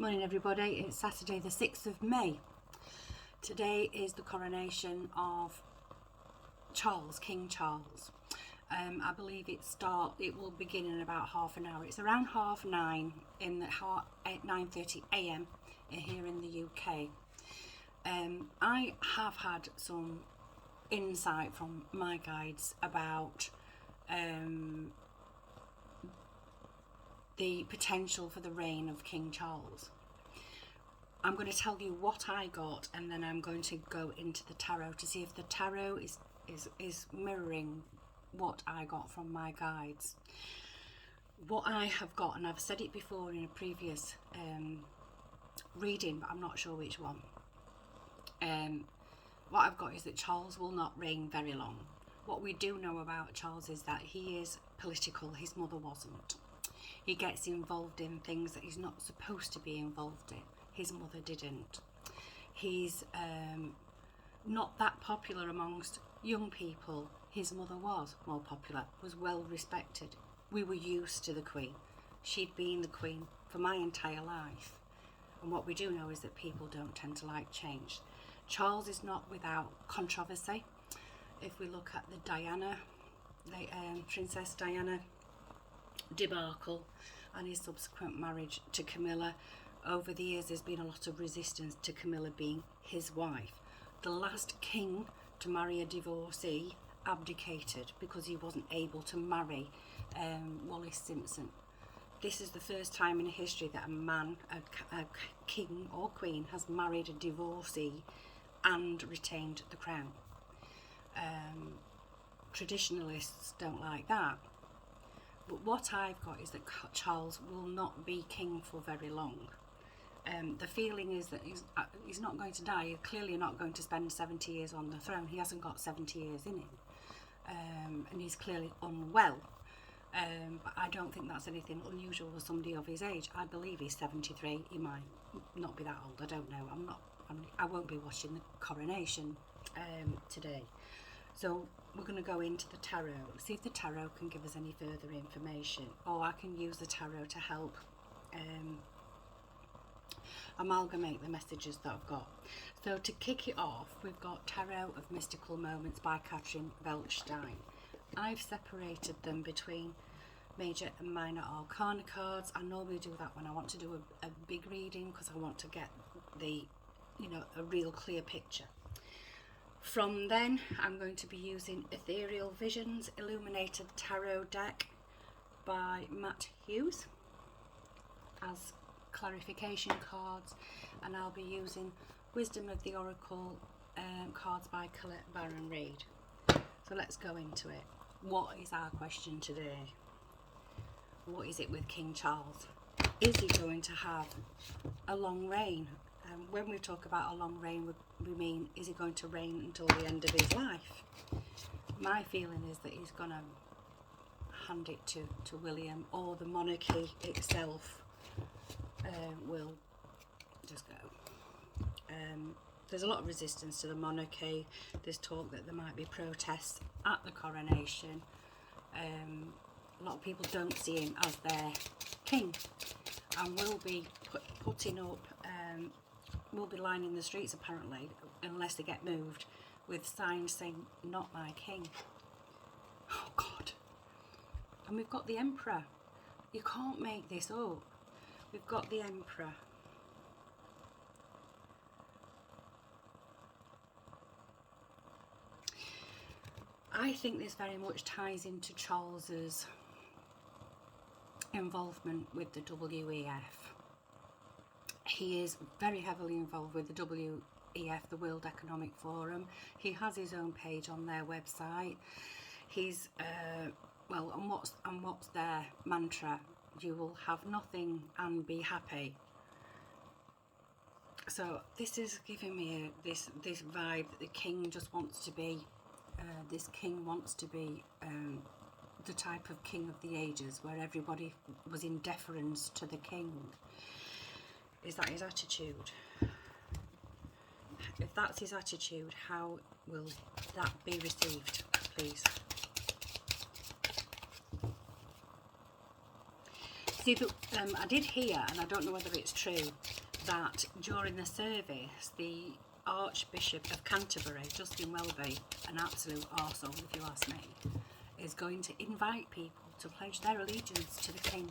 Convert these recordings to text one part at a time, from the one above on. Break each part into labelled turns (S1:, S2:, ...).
S1: Morning everybody, it's Saturday the 6th of May. Today is the coronation of Charles, King Charles. I believe it will begin in about half an hour. It's around 9:30 in the 9:30 a.m. here in the UK. I have had some insight from my guides about the potential for the reign of King Charles. I'm going to tell you what I got, and then I'm going to go into the tarot to see if the tarot is mirroring what I got from my guides. What I have got, and I've said it before in a previous reading, but I'm not sure which one. What I've got is that Charles will not reign very long. What we do know about Charles is that he is political. His mother wasn't. He gets involved in things that he's not supposed to be involved in. His mother didn't. He's not that popular amongst young people. His mother was more popular, was well respected. We were used to the Queen. She'd been the Queen for my entire life. And what we do know is that people don't tend to like change. Charles is not without controversy. If we look at the Princess Diana debacle and his subsequent marriage to Camilla, over the years there's been a lot of resistance to Camilla being his wife. The last king to marry a divorcee abdicated because he wasn't able to marry Wallis Simpson. This is the first time in history that a man, a king or queen, has married a divorcee and retained the crown. Traditionalists don't like that. But what I've got is that Charles will not be king for very long. The feeling is that he's not going to die. He's clearly not going to spend 70 years on the throne. He hasn't got 70 years in him. And he's clearly unwell. But I don't think that's anything unusual for somebody of his age. I believe he's 73. He might not be that old. I don't know. I won't be watching the coronation today. So we're going to go into the tarot, see if the tarot can give us any further information, or I can use the tarot to help amalgamate the messages that I've got. So to kick it off, we've got Tarot of Mystical Moments by Catherine Welchstein. I've separated them between major and minor arcana cards. I normally do that when I want to do a big reading, because I want to get the, a real clear picture. From then, I'm going to be using Ethereal Visions Illuminated Tarot Deck by Matt Hughes as clarification cards, and I'll be using Wisdom of the Oracle cards by Colette Baron Reid. So let's go into it. What is our question today? What is it with King Charles? Is he going to have a long reign? When we talk about a long reign, we mean, is he going to reign until the end of his life? My feeling is that he's going to hand it to William, or the monarchy itself will just go. There's a lot of resistance to the monarchy. There's talk that there might be protests at the coronation. A lot of people don't see him as their king, and will be putting up will be lining the streets, apparently, unless they get moved, with signs saying, "Not my king." Oh God. And we've got the Emperor. You can't make this up. We've got the Emperor. I think this very much ties into Charles's involvement with the WEF. He is very heavily involved with the WEF, the World Economic Forum. He has his own page on their website. He's and what's their mantra? You will have nothing and be happy. So this is giving me this vibe that the king just wants to be. This king wants to be the type of king of the ages, where everybody was in deference to the king. Is that his attitude? If that's his attitude, how will that be received, please? See, I did hear, and I don't know whether it's true, that during the service, the Archbishop of Canterbury, Justin Welby, an absolute arsehole if you ask me, is going to invite people to pledge their allegiance to the King.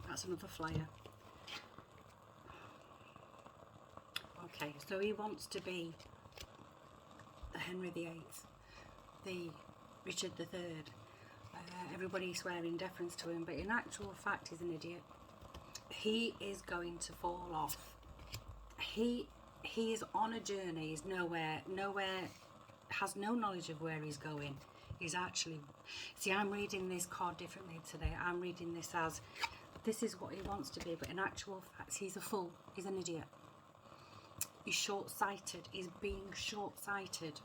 S1: That's another flyer. Okay, so he wants to be the Henry VIII, the Richard III. Everybody's swearing deference to him, but in actual fact he's an idiot. He is going to fall off. He is on a journey. He's nowhere, has no knowledge of where he's going. He's actually, see, I'm reading this card differently today. I'm reading this as, this is what he wants to be, but in actual fact he's a fool. He's an idiot. He's short-sighted. He's being short-sighted.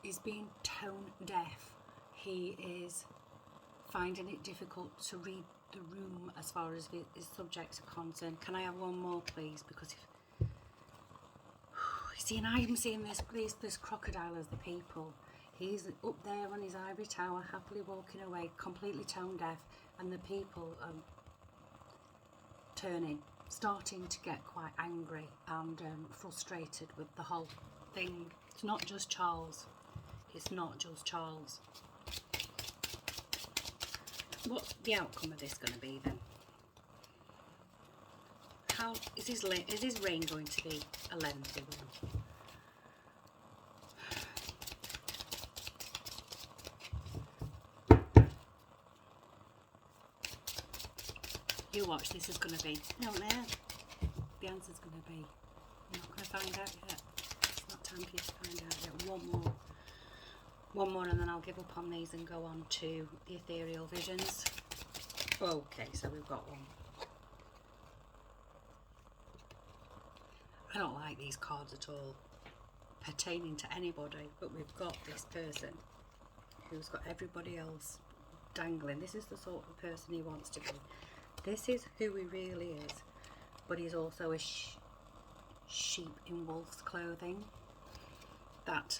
S1: He's being tone deaf. He is finding it difficult to read the room as far as his subjects are concerned. Can I have one more, please? Because if see, and I'm seeing this crocodile as the people. He's up there on his ivory tower, happily walking away, completely tone deaf, and the people are starting to get quite angry and frustrated with the whole thing. It's not just Charles. It's not just Charles. What's the outcome of this going to be then? How is his reign going to be a lengthy one? You watch, this is going to be, I don't know, the answer's going to be, I'm not going to find out yet. It's not time for you to find out yet. One more and then I'll give up on these and go on to the ethereal visions. Okay, so we've got one. I don't like these cards at all pertaining to anybody, but we've got this person who's got everybody else dangling. This is the sort of person he wants to be. This is who he really is, but he's also a sheep in wolf's clothing. That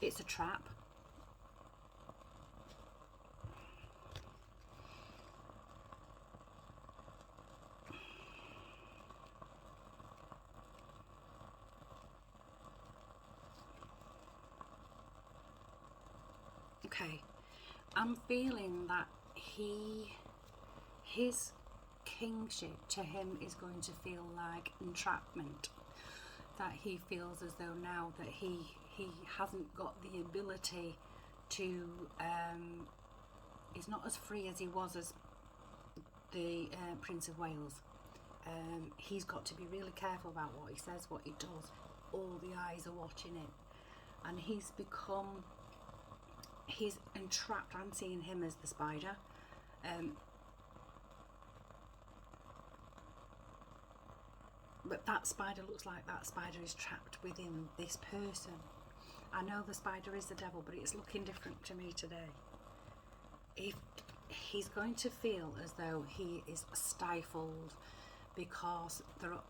S1: it's a trap. Okay, I'm feeling that his kingship to him is going to feel like entrapment. That he feels as though now that he hasn't got the ability to, he's not as free as he was as the Prince of Wales. He's got to be really careful about what he says, what he does. All the eyes are watching it, and he's entrapped. I'm seeing him as the spider. But that spider looks like that spider is trapped within this person. I know the spider is the devil, but it's looking different to me today. If he's going to feel as though he is stifled, because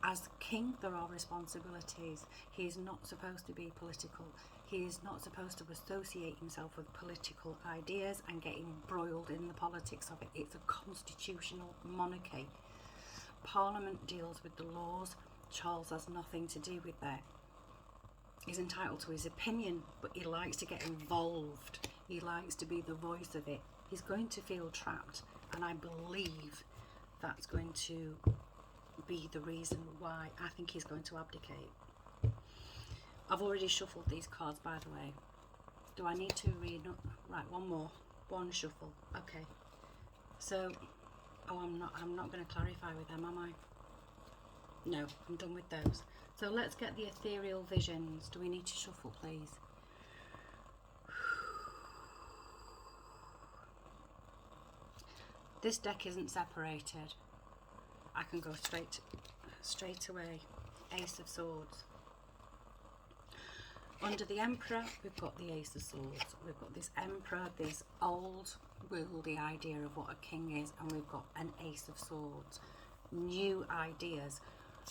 S1: as king there are responsibilities. He is not supposed to be political. He is not supposed to associate himself with political ideas and get embroiled in the politics of it. It's a constitutional monarchy. Parliament deals with the laws. Charles has nothing to do with that. He's entitled to his opinion, but he likes to get involved. He likes to be the voice of it. He's going to feel trapped, and I believe that's going to be the reason why I think he's going to abdicate. I've already shuffled these cards, by the way. Do I need to read? No, right, one more. One shuffle. Okay. So, I'm not going to clarify with them, am I? No, I'm done with those. So let's get the ethereal visions. Do we need to shuffle, please? This deck isn't separated. I can go straight away. Ace of Swords. Under the Emperor, we've got the Ace of Swords. We've got this Emperor, this old worldly idea of what a king is, and we've got an Ace of Swords. New ideas.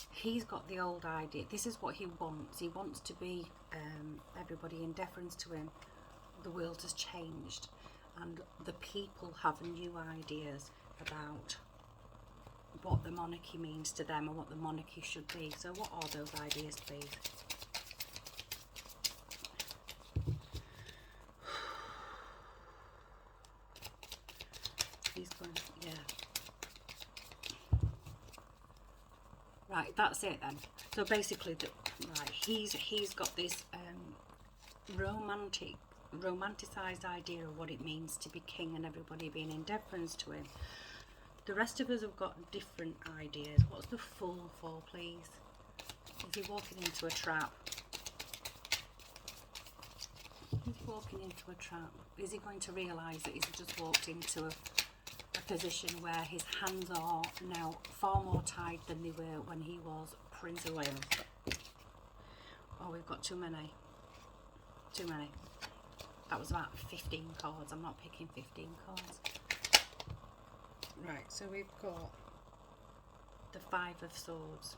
S1: He's got the old idea. This is what he wants. He wants to be everybody in deference to him. The world has changed, and the people have new ideas about what the monarchy means to them and what the monarchy should be. So what are those ideas, please? He's going, yeah. Right, that's it then. So basically, he's got this romanticized idea of what it means to be king and everybody being in deference to him. The rest of us have got different ideas. What's the Fool for, please? Is he walking into a trap? Is he walking into a trap? Is he going to realise that he's just walked into a position where his hands are now far more tied than they were when he was Prince of Wales? Oh, we've got too many. Too many. That was about 15 cards. I'm not picking 15 cards. Right, so we've got the Five of Swords.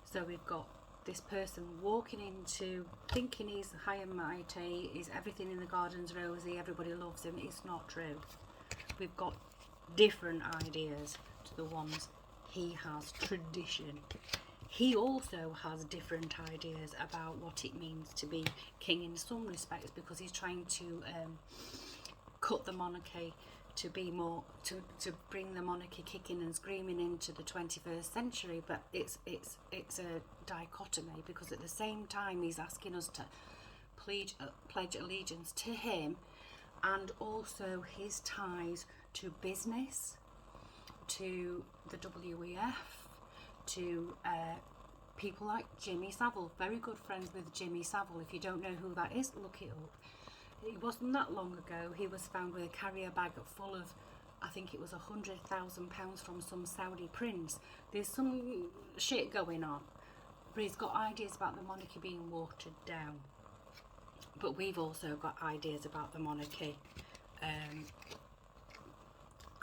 S1: So we've got this person walking into, thinking he's high and mighty, is everything in the garden's rosy, everybody loves him. It's not true. We've got different ideas to the ones he has. Tradition. He also has different ideas about what it means to be king in some respects, because he's trying to cut the monarchy to be more, to bring the monarchy kicking and screaming into the 21st century. But it's a dichotomy, because at the same time he's asking us to pledge allegiance to him, and also his ties to business, to the WEF, to people like Jimmy Savile. Very good friends with Jimmy Savile. If you don't know who that is, look it up. It wasn't that long ago he was found with a carrier bag full of, I think it was £100,000 from some Saudi prince. There's some shit going on, but he's got ideas about the monarchy being watered down. But we've also got ideas about the monarchy,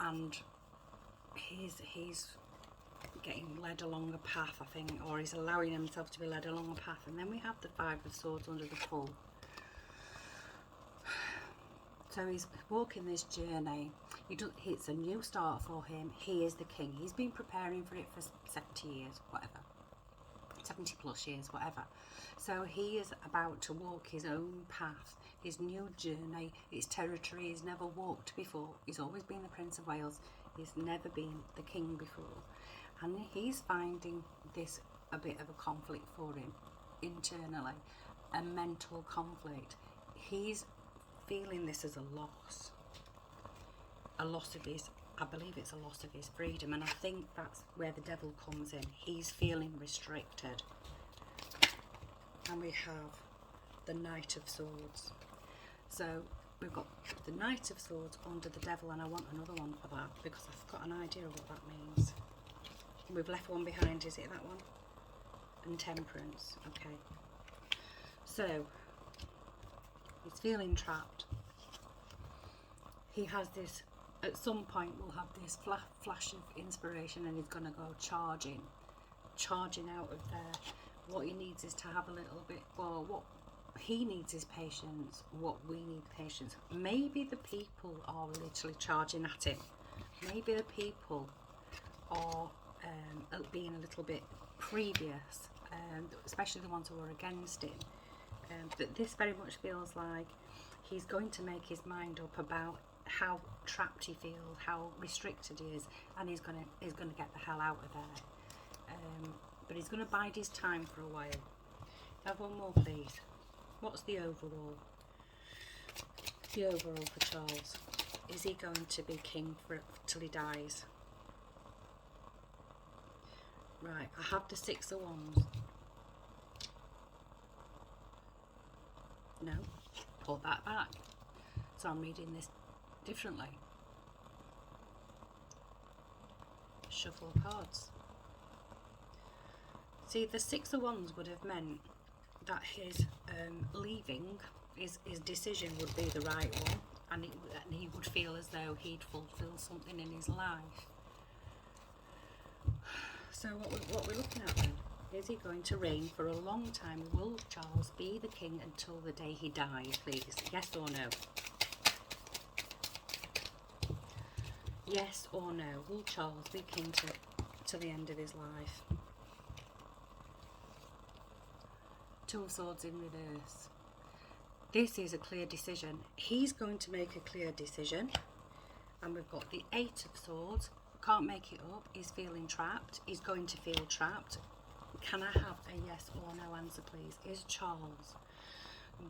S1: and he's getting led along a path, I think, or he's allowing himself to be led along a path. And then we have the Five of Swords under the Fool. So he's walking this journey. It's a new start for him. He is the king. He's been preparing for it for 70 years, whatever. 70 plus years, whatever. So he is about to walk his own path, his new journey. It's territory he's never walked before. He's always been the Prince of Wales. He's never been the king before. And he's finding this a bit of a conflict for him internally, a mental conflict. He's feeling this as a loss of his, I believe it's a loss of his freedom, and I think that's where the devil comes in. He's feeling restricted. And we have the Knight of Swords. So we've got the Knight of Swords under the devil, and I want another one for that because I've got an idea of what that means. We've left one behind, is it that one? And Temperance, okay. So he's feeling trapped. He has this, at some point we'll have this flash of inspiration, and he's going to go charging out of there. What he needs is to have a little bit, well, what he needs is patience. What we need, patience. Maybe the people are literally charging at him. Maybe the people are being a little bit previous, especially the ones who are against him. But this very much feels like he's going to make his mind up about how trapped he feels, how restricted he is, and he's gonna get the hell out of there. But he's gonna bide his time for a while. Have one more, please. What's the overall? The overall for Charles. Is he going to be king till he dies? Right, I have the Six of Wands. No, pull that back. So I'm reading this differently. Shuffle cards. See, the Six of Wands would have meant that his leaving, his decision would be the right one, and he would feel as though he'd fulfilled something in his life. So what we're looking at then, is he going to reign for a long time? Will Charles be the king until the day he dies, please? Yes or no? Yes or no? Will Charles be king to the end of his life? Two of Swords in reverse. This is a clear decision. He's going to make a clear decision. And we've got the Eight of Swords. Can't make it up. He's feeling trapped. He's going to feel trapped. Can I have a yes or no answer, please? Is Charles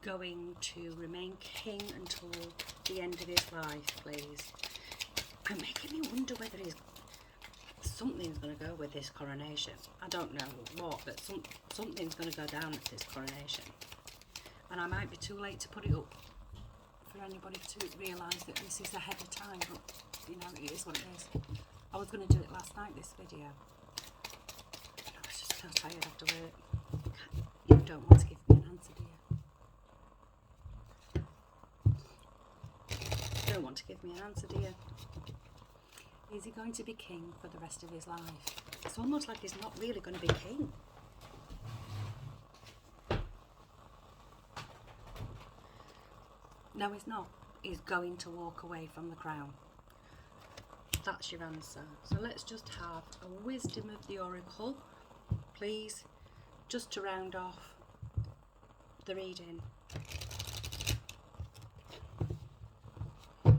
S1: going to remain king until the end of his life, please? I'm making me wonder whether something's going to go with this coronation. I don't know what, but something's going to go down at this coronation. And I might be too late to put it up for anybody to realise that this is ahead of time, but you know, it is what it is. I was going to do it last night, this video. I was just so tired after work. You don't want to give me an answer, do you? Don't want to give me an answer, do you? Is he going to be king for the rest of his life? It's almost like he's not really going to be king. No, he's not. He's going to walk away from the crown. That's your answer. So let's just have a wisdom of the oracle, please, just to round off the reading. Wow.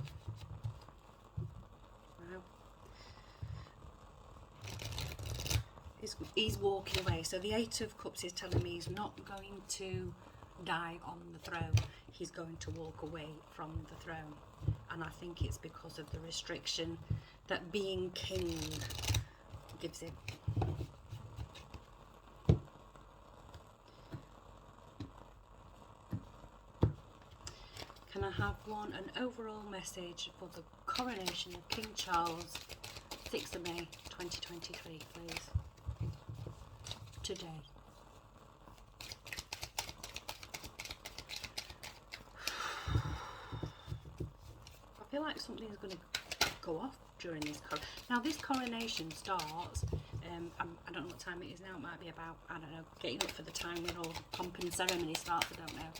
S1: He's walking away. So the Eight of Cups is telling me he's not going to die on the throne. He's going to walk away from the throne. And I think it's because of the restriction that being king gives him. Can I have an overall message for the coronation of King Charles, 6th of May 2023, please? Today. I feel like something's going to go off during this now this coronation starts I don't know what time it is now. It might be about, I don't know, getting up for the time when all the pomp and ceremony starts. I don't know,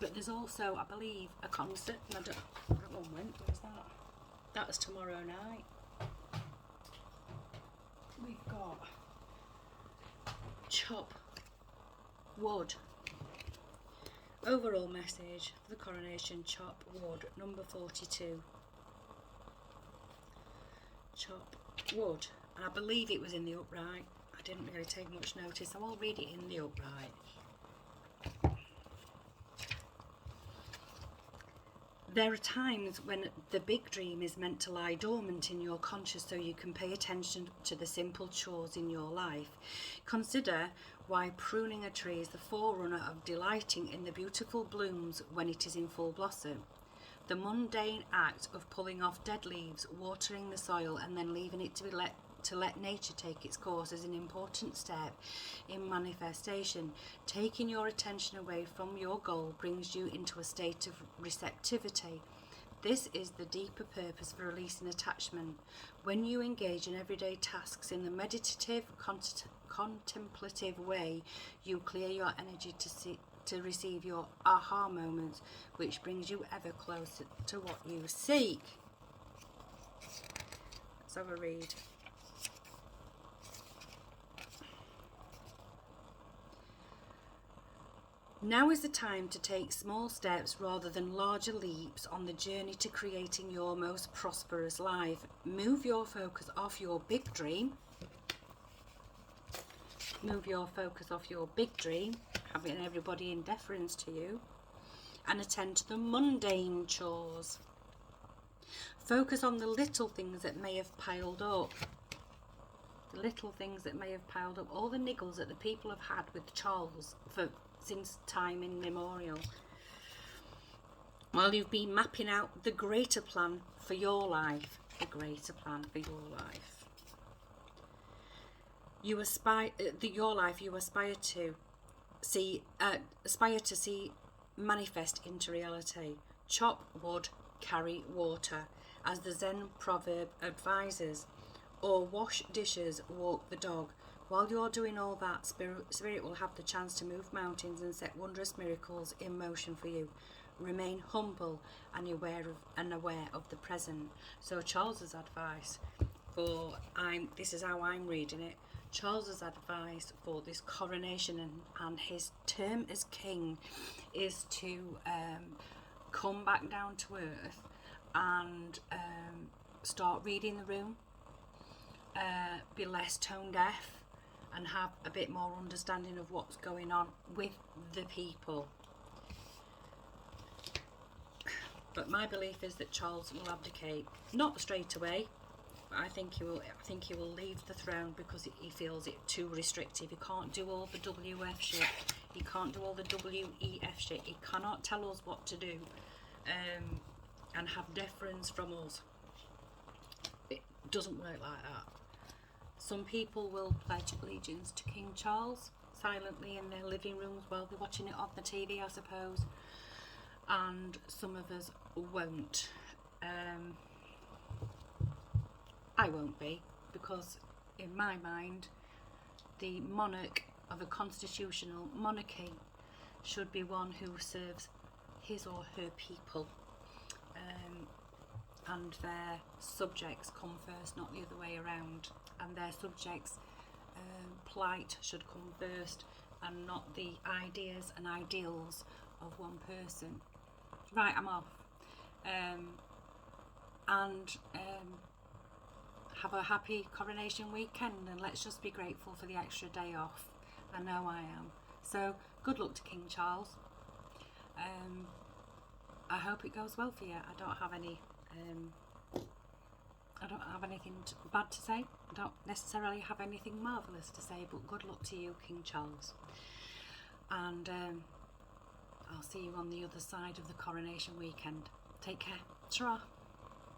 S1: but there's also, I believe, a concert, and I don't, that one went, where's that? That was tomorrow night. We've got Chop Wood. Overall message for the coronation, Chop Wood, number 42. Chop Wood. And I believe it was in the upright. I didn't really take much notice, so I'll read it in the upright. There are times when the big dream is meant to lie dormant in your conscious so you can pay attention to the simple chores in your life. Consider why pruning a tree is the forerunner of delighting in the beautiful blooms when it is in full blossom. The mundane act of pulling off dead leaves, watering the soil, and then leaving it to let nature take its course is an important step in manifestation. Taking your attention away from your goal brings you into a state of receptivity. This is the deeper purpose for releasing attachment. When you engage in everyday tasks in the meditative, contemplative way, you clear your energy to receive your aha moments, which brings you ever closer to what you seek. Let's have a read. Now is the time to take small steps rather than larger leaps on the journey to creating your most prosperous life. Move your focus off your big dream. Move your focus off your big dream, having everybody in deference to you, and attend to the mundane chores. Focus on the little things that may have piled up. The little things that may have piled up, all the niggles that the people have had with Charles since time immemorial. While you've been mapping out the greater plan for your life, you aspire to see manifest into reality. Chop wood, carry water, as the Zen proverb advises, or wash dishes, walk the dog. While you're doing all that, Spirit will have the chance to move mountains and set wondrous miracles in motion for you. remain humble and aware of the present. So Charles's advice for, this is how I'm reading it, Charles's advice for this coronation and his term as king is to come back down to earth and start reading the room, be less tone deaf, and have a bit more understanding of what's going on with the people. But my belief is that Charles will abdicate, not straight away, but I think he will leave the throne because he feels it too restrictive. He can't do all the WF shit. He can't do all the WEF shit. He cannot tell us what to do and have deference from us. It doesn't work like that. Some people will pledge allegiance to King Charles silently in their living rooms while they're watching it on the TV, I suppose, and some of us won't. I won't be, because in my mind the monarch of a constitutional monarchy should be one who serves his or her people, and their subjects come first, not the other way around, and their subjects' plight should come first and not the ideas and ideals of one person. Right, I'm off. Have a happy coronation weekend, and let's just be grateful for the extra day off. I know I am. So good luck to King Charles. I hope it goes well for you. I don't have anything bad to say. I don't necessarily have anything marvellous to say, but good luck to you, King Charles. And I'll see you on the other side of the coronation weekend. Take care. Ta-ra.